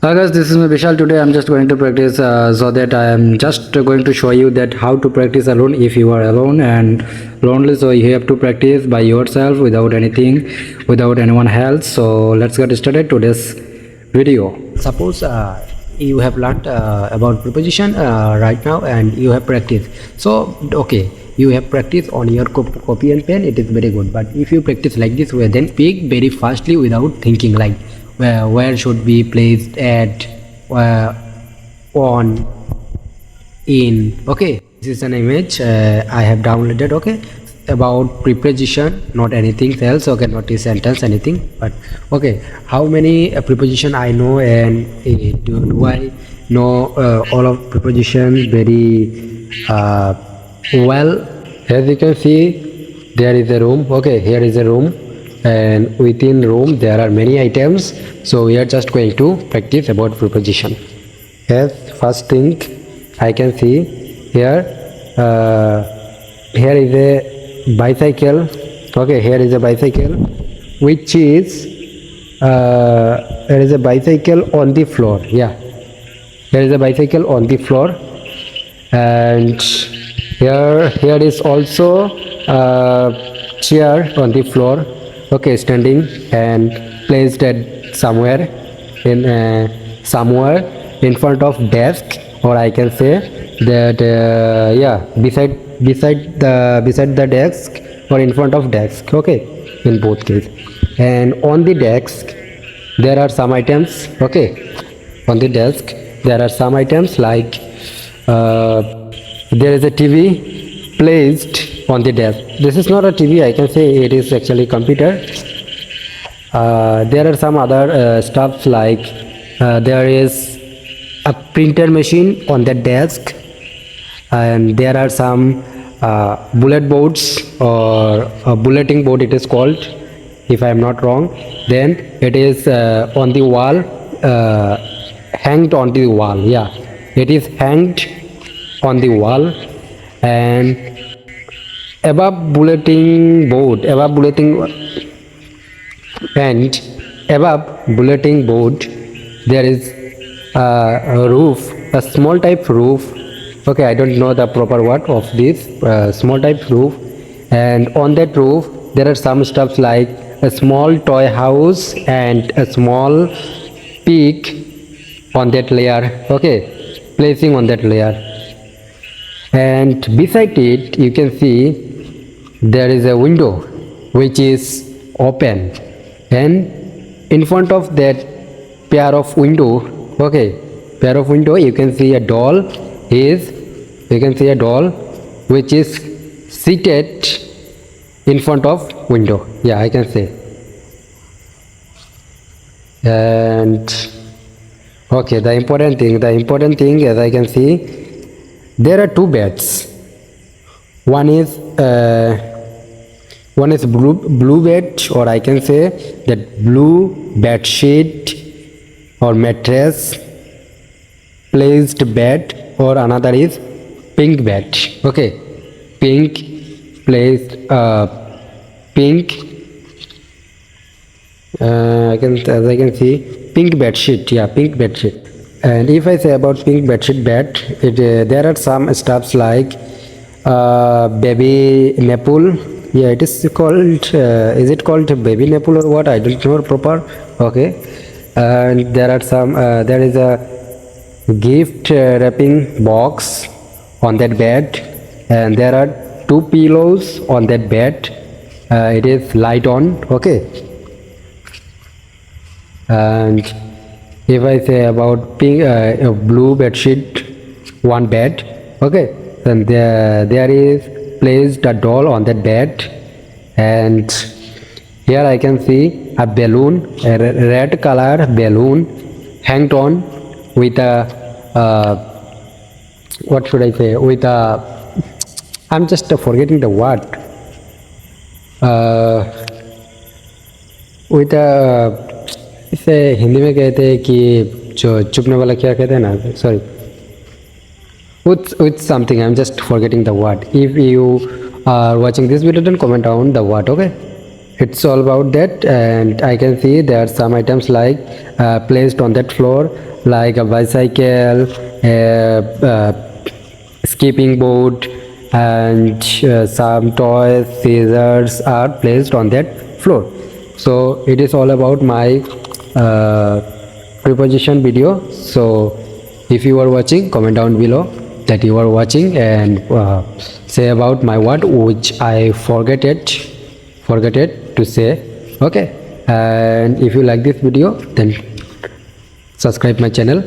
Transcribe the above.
Hi guys, this is my Vishal. Today I'm just going to practice so that I am just going to show you that how to practice alone if you are alone and lonely. So you have to practice by yourself without anything, without anyone else. So let's get started today's video. Suppose you have learned about preposition right now and you have practiced. So okay, you have practiced on your copy and pen, it is very good. But if you practice like this way, then speak very fastly without thinking, like where should be placed at, on, in. Okay, this is an image I have downloaded. Okay, about preposition, not anything else. Okay, not a sentence, anything. But okay, how many preposition I know, and do I know all of preposition very well? As you can see, there is a room. Okay, here is a room, and within room there are many items. So we are just going to practice about preposition. As first thing I can see here, here is a bicycle. Okay, here is a bicycle, which is there is a bicycle on the floor. Yeah, there is a bicycle on the floor, and here is also a chair on the floor. Okay, standing and placed at somewhere in front of desk, or I can say that yeah, beside the desk or in front of desk. Okay, in both cases. And on the desk there are some items. Okay, on the desk there are some items like there is a TV placed on the desk. This is not a TV, I can say it is actually computer. There are some other stuffs like there is a printer machine on the desk, and there are some bullet boards, or a bulleting board it is called, if I am not wrong. Then it is on the wall, hanged on the wall. Yeah, it is hanged on the wall. And above bulletin board, above bulletin board there is a roof, a small type roof. Okay, I don't know the proper word of this small type roof. And on that roof there are some stuff like a small toy house and a small pig on that layer. Okay, placing on that layer. And beside it you can see there is a window which is open, and in front of that pair of window, okay, pair of window, you can see a doll which is seated in front of window. Yeah, I can say. And okay, the important thing as I can see, there are two beds. One is blue bed, or I can say that blue bed sheet or mattress placed bed, or another is pink bed. Okay, pink placed pink as I can see, pink bed sheet. Yeah, pink bed sheet. And if I say about pink bedsheet bed, there are some stuffs like baby nipple. Yeah, it is called is it called baby nipple or what, I don't know proper. Okay, and there are some there is a gift wrapping box on that bed, and there are two pillows on that bed. It is light on. Okay, and if I say about pink blue bed sheet, one bed. Okay, then there is placed a doll on that bed. And here I can see a balloon, a red color balloon hanged on with a what should I say, with a, I'm just forgetting the word, with a, इसे हिंदी में कहते हैं कि जो चुपने वाला क्या कहते हैं ना, sorry, with something, I'm just forgetting the word. If you are watching this video, then comment down the word. Okay, it's all about that. And I can see there are some items like placed on that floor, like a bicycle, skipping board, and some toys, scissors are placed on that floor. So it is all about my preposition video. So if you are watching, comment down below that you are watching, and say about my word which I forget it to say. Okay, and if you like this video, then subscribe my channel